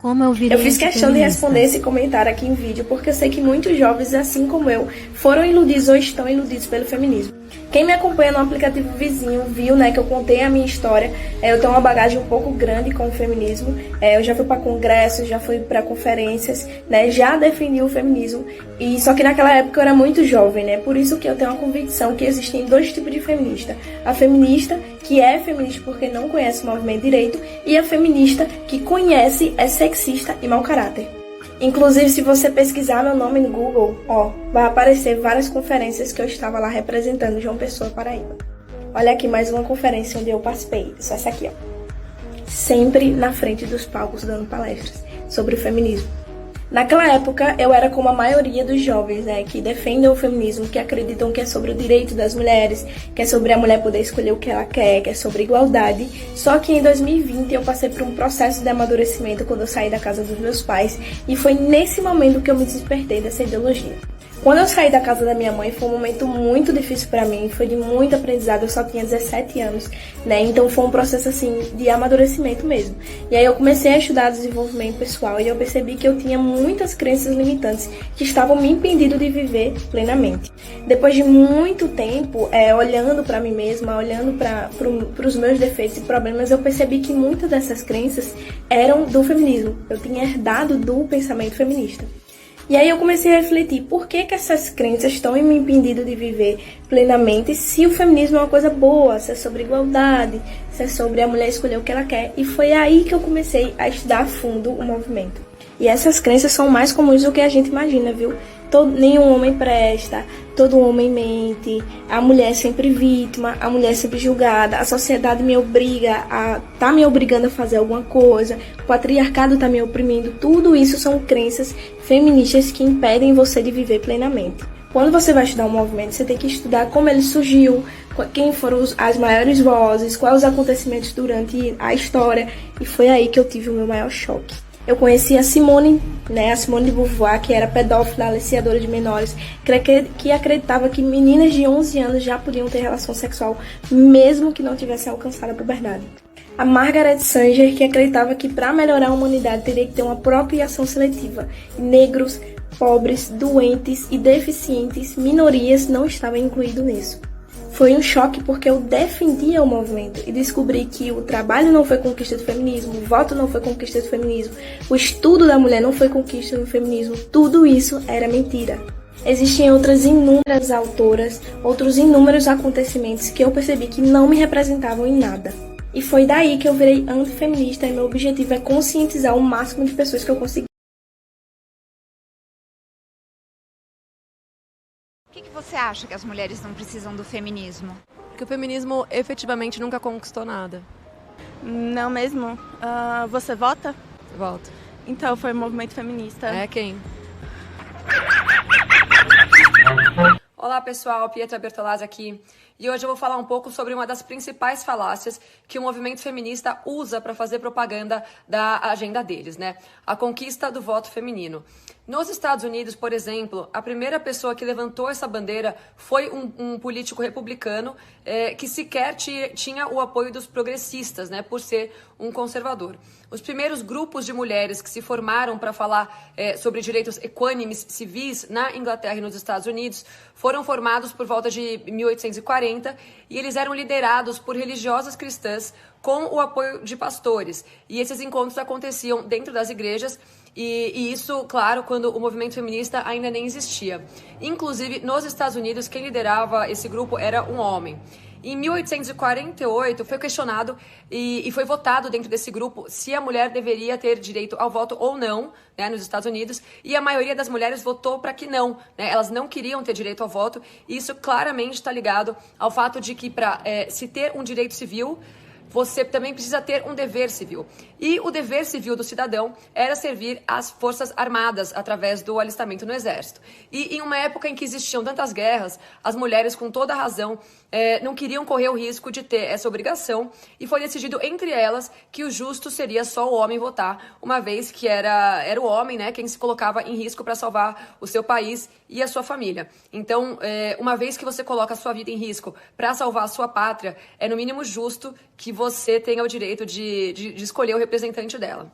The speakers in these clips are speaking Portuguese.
Como eu virei Eu fiz questão de responder esse comentário aqui em vídeo, porque eu sei que muitos jovens, assim como eu, foram iludidos ou estão iludidos pelo feminismo. Quem me acompanha no aplicativo vizinho viu, né, que eu contei a minha história. Eu tenho uma bagagem um pouco grande com o feminismo. Eu já fui para congressos, já fui para conferências, né, já defendi o feminismo. E só que naquela época eu era muito jovem, né? Por isso que eu tenho a convicção que existem dois tipos de feminista: a feminista que é feminista porque não conhece o movimento direito, e a feminista que conhece, é sexista e mau caráter. Inclusive, se você pesquisar meu nome no Google, vai aparecer várias conferências que eu estava lá representando João Pessoa, Paraíba. Olha aqui mais uma conferência onde eu participei. Só essa aqui, sempre na frente dos palcos dando palestras sobre o feminismo. Naquela época, eu era como a maioria dos jovens, né, que defendem o feminismo, que acreditam que é sobre o direito das mulheres, que é sobre a mulher poder escolher o que ela quer, que é sobre igualdade. Só que em 2020 eu passei por um processo de amadurecimento quando eu saí da casa dos meus pais, e foi nesse momento que eu me despertei dessa ideologia. Quando eu saí da casa da minha mãe, foi um momento muito difícil pra mim, foi de muito aprendizado, eu só tinha 17 anos, né? Então foi um processo, assim, de amadurecimento mesmo. E aí eu comecei a estudar desenvolvimento pessoal e eu percebi que eu tinha muitas crenças limitantes que estavam me impedindo de viver plenamente. Depois de muito tempo, olhando pra mim mesma, olhando para os meus defeitos e problemas, eu percebi que muitas dessas crenças eram do feminismo. Eu tinha herdado do pensamento feminista. E aí eu comecei a refletir, por que essas crenças estão me impedindo de viver plenamente se o feminismo é uma coisa boa, se é sobre igualdade, se é sobre a mulher escolher o que ela quer. E foi aí que eu comecei a estudar a fundo o movimento. E essas crenças são mais comuns do que a gente imagina, viu? Nenhum homem presta, todo homem mente, a mulher é sempre vítima, a mulher é sempre julgada, a sociedade me obriga tá me obrigando a fazer alguma coisa, o patriarcado tá me oprimindo. Tudo isso são crenças feministas que impedem você de viver plenamente. Quando você vai estudar um movimento, você tem que estudar como ele surgiu, quem foram as maiores vozes, quais os acontecimentos durante a história, e foi aí que eu tive o meu maior choque. Eu conheci a Simone, né, a Simone de Beauvoir, que era pedófila, aliciadora de menores, que acreditava que meninas de 11 anos já podiam ter relação sexual, mesmo que não tivessem alcançado a puberdade. A Margaret Sanger, que acreditava que para melhorar a humanidade teria que ter uma apropriação seletiva. Negros, pobres, doentes e deficientes, minorias, não estavam incluídos nisso. Foi um choque porque eu defendia o movimento e descobri que o trabalho não foi conquista do feminismo, o voto não foi conquista do feminismo, o estudo da mulher não foi conquista do feminismo, tudo isso era mentira. Existem outras inúmeras autoras, outros inúmeros acontecimentos que eu percebi que não me representavam em nada. E foi daí que eu virei antifeminista e meu objetivo é conscientizar o máximo de pessoas que eu conseguir. Por que você acha que as mulheres não precisam do feminismo? Porque o feminismo efetivamente nunca conquistou nada. Não mesmo? Você vota? Voto. Então foi o movimento feminista. É quem? Olá pessoal, Pietra Bertolazzi aqui. E hoje eu vou falar um pouco sobre uma das principais falácias que o movimento feminista usa para fazer propaganda da agenda deles, né? A conquista do voto feminino. Nos Estados Unidos, por exemplo, a primeira pessoa que levantou essa bandeira foi um político republicano que sequer tinha o apoio dos progressistas, né, por ser um conservador. Os primeiros grupos de mulheres que se formaram para falar sobre direitos equânimes civis na Inglaterra e nos Estados Unidos foram formados por volta de 1840 e eles eram liderados por religiosas cristãs com o apoio de pastores. E esses encontros aconteciam dentro das igrejas e isso, claro, quando o movimento feminista ainda nem existia. Inclusive, nos Estados Unidos, quem liderava esse grupo era um homem. Em 1848, foi questionado e foi votado dentro desse grupo se a mulher deveria ter direito ao voto ou não, né, nos Estados Unidos, e a maioria das mulheres votou para que não, né, elas não queriam ter direito ao voto, e isso claramente está ligado ao fato de que para se ter um direito civil, você também precisa ter um dever civil. E o dever civil do cidadão era servir às forças armadas através do alistamento no exército. E em uma época em que existiam tantas guerras, as mulheres, com toda razão, não queriam correr o risco de ter essa obrigação, e foi decidido entre elas que o justo seria só o homem votar, uma vez que era o homem, né, quem se colocava em risco para salvar o seu país e a sua família. Então, uma vez que você coloca a sua vida em risco para salvar a sua pátria, é no mínimo justo que você tenha o direito de escolher o representante dela.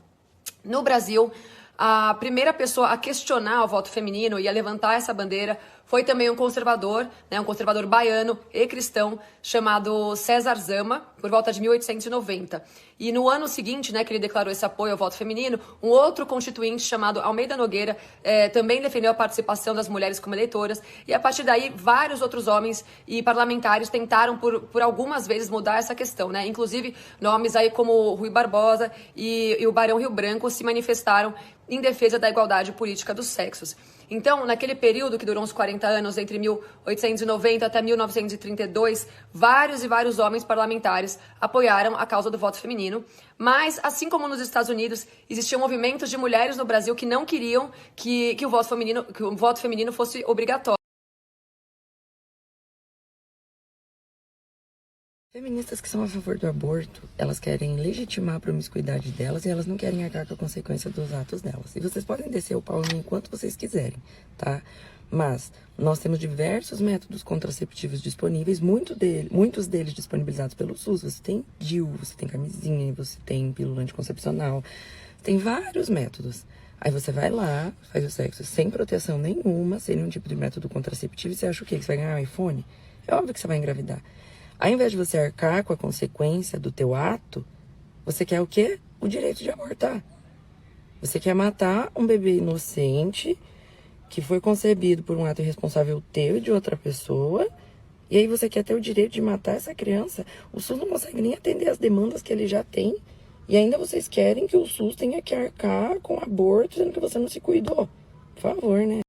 No Brasil, a primeira pessoa a questionar o voto feminino e a levantar essa bandeira foi também um conservador baiano e cristão, chamado César Zama, por volta de 1890. E no ano seguinte, que ele declarou esse apoio ao voto feminino, um outro constituinte chamado Almeida Nogueira também defendeu a participação das mulheres como eleitoras. E a partir daí, vários outros homens e parlamentares tentaram por algumas vezes mudar essa questão, Inclusive, nomes aí como Rui Barbosa e o Barão Rio Branco se manifestaram em defesa da igualdade política dos sexos. Então, naquele período que durou uns 40 anos, entre 1890 até 1932, vários e vários homens parlamentares apoiaram a causa do voto feminino. Mas, assim como nos Estados Unidos, existiam movimentos de mulheres no Brasil que não queriam que o voto feminino fosse obrigatório. Feministas que são a favor do aborto, elas querem legitimar a promiscuidade delas e elas não querem arcar com a consequência dos atos delas. E vocês podem descer o pau em mim enquanto vocês quiserem, tá? Mas nós temos diversos métodos contraceptivos disponíveis, muitos deles disponibilizados pelo SUS. Você tem DIU, você tem camisinha, você tem pílula anticoncepcional, tem vários métodos. Aí você vai lá, faz o sexo sem proteção nenhuma, sem nenhum tipo de método contraceptivo, e você acha o quê? Que você vai ganhar um iPhone? É óbvio que você vai engravidar. Ao invés de você arcar com a consequência do teu ato, você quer o quê? O direito de abortar. Você quer matar um bebê inocente que foi concebido por um ato irresponsável teu e de outra pessoa, e aí você quer ter o direito de matar essa criança. O SUS não consegue nem atender as demandas que ele já tem, e ainda vocês querem que o SUS tenha que arcar com aborto, sendo que você não se cuidou. Por favor, né?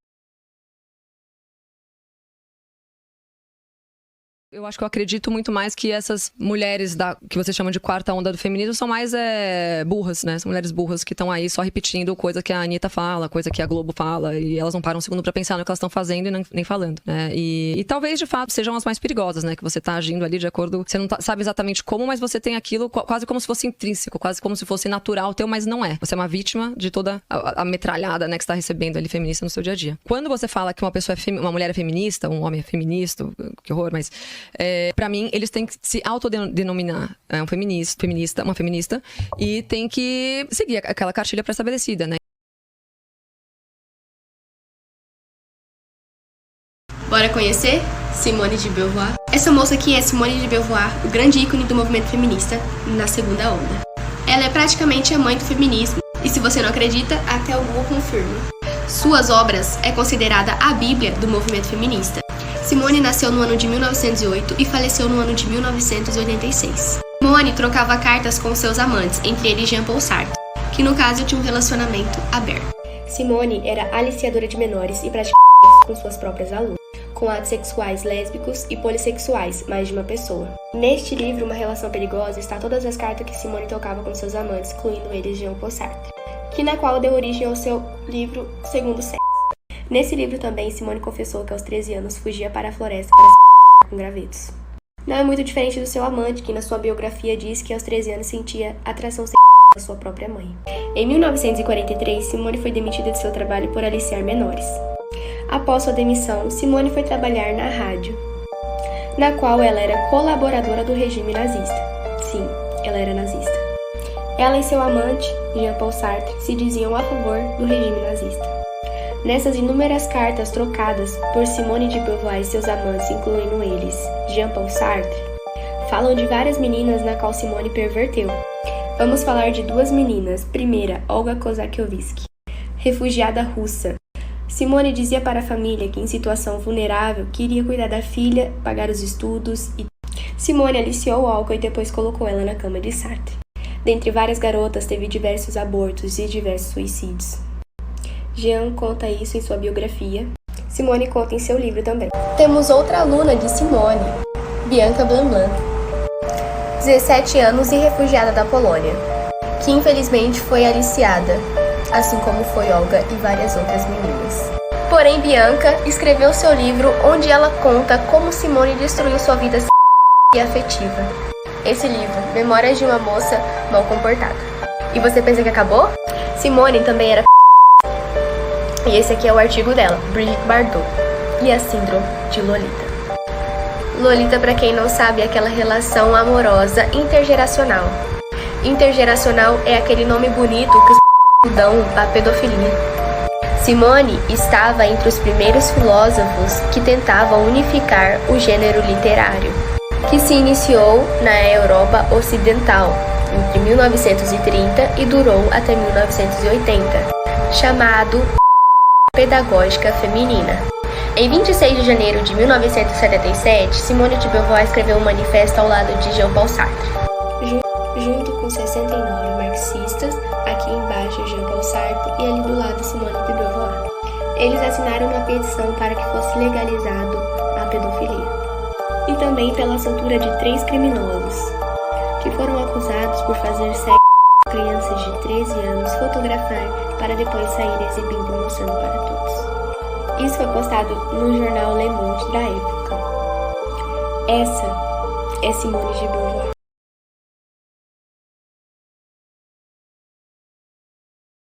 Eu acho que eu acredito muito mais que essas mulheres que você chama de quarta onda do feminismo são mais burras, São mulheres burras que estão aí só repetindo coisa que a Anitta fala, coisa que a Globo fala, e elas não param um segundo pra pensar no que elas estão fazendo e nem falando, E talvez, de fato, sejam as mais perigosas, Que você tá agindo ali de acordo... Você não sabe exatamente como, mas você tem aquilo quase como se fosse intrínseco, quase como se fosse natural teu, mas não é. Você é uma vítima de toda a metralhada, que você tá recebendo ali feminista no seu dia a dia. Quando você fala que uma mulher é feminista, um homem é feminista, que horror, mas... pra mim, eles têm que se autodenominar uma feminista, e tem que seguir aquela cartilha pré-estabelecida, Bora conhecer Simone de Beauvoir? Essa moça aqui é Simone de Beauvoir, o grande ícone do movimento feminista na segunda onda. Ela é praticamente a mãe do feminismo, e se você não acredita, até o Google confirma. Suas obras é considerada a bíblia do movimento feminista. Simone nasceu no ano de 1908 e faleceu no ano de 1986. Simone trocava cartas com seus amantes, entre eles Jean-Paul Sartre, que no caso tinha um relacionamento aberto. Simone era aliciadora de menores e praticava sexo com suas próprias alunas, com atos sexuais lésbicos e polissexuais, mais de uma pessoa. Neste livro, Uma Relação Perigosa, está todas as cartas que Simone trocava com seus amantes, incluindo eles Jean-Paul Sartre, na qual deu origem ao seu livro Segundo Sexo. Nesse livro também, Simone confessou que aos 13 anos fugia para a floresta para se com gravetos. Não é muito diferente do seu amante, que na sua biografia diz que aos 13 anos sentia atração sexual da sua própria mãe. Em 1943, Simone foi demitida de seu trabalho por aliciar menores. Após sua demissão, Simone foi trabalhar na rádio, na qual ela era colaboradora do regime nazista. Sim, ela era nazista. Ela e seu amante, Jean-Paul Sartre, se diziam a favor do regime nazista. Nessas inúmeras cartas trocadas por Simone de Beauvoir e seus amantes, incluindo eles Jean-Paul Sartre, falam de várias meninas na qual Simone perverteu. Vamos falar de duas meninas. Primeira, Olga Kozakiewicz, refugiada russa. Simone dizia para a família que, em situação vulnerável, queria cuidar da filha, pagar os estudos e... Simone aliciou Olga e depois colocou ela na cama de Sartre. Dentre várias garotas, teve diversos abortos e diversos suicídios. Jean conta isso em sua biografia. Simone conta em seu livro também. Temos outra aluna de Simone, Bianca Blanblan, 17 anos e refugiada da Polônia, que infelizmente foi aliciada, assim como foi Olga e várias outras meninas. Porém, Bianca escreveu seu livro onde ela conta como Simone destruiu sua vida e afetiva. Esse livro, Memórias de uma Moça Mal Comportada. E você pensa que acabou? Simone também era e esse aqui é o artigo dela, Brigitte Bardot, e a síndrome de Lolita. Lolita, pra quem não sabe, é aquela relação amorosa intergeracional. Intergeracional é aquele nome bonito que os a pedofilia. Simone estava entre os primeiros filósofos que tentavam unificar o gênero literário, que se iniciou na Europa Ocidental entre 1930 e durou até 1980, chamado Pedagógica Feminina. Em 26 de janeiro de 1977, Simone de Beauvoir escreveu um manifesto ao lado de Jean-Paul Sartre. Junto com 69 marxistas, aqui embaixo Jean-Paul Sartre e ali do lado Simone de Beauvoir. Eles assinaram uma petição para que fosse legalizado a pedofilia. E também pela soltura de 3 criminosos, que foram acusados por fazer sexo com crianças de 13 anos, fotografar para depois sair exibindo e mostrando para todos. Isso foi postado no jornal Le Monde da época. Essa é Simone de Beauvoir.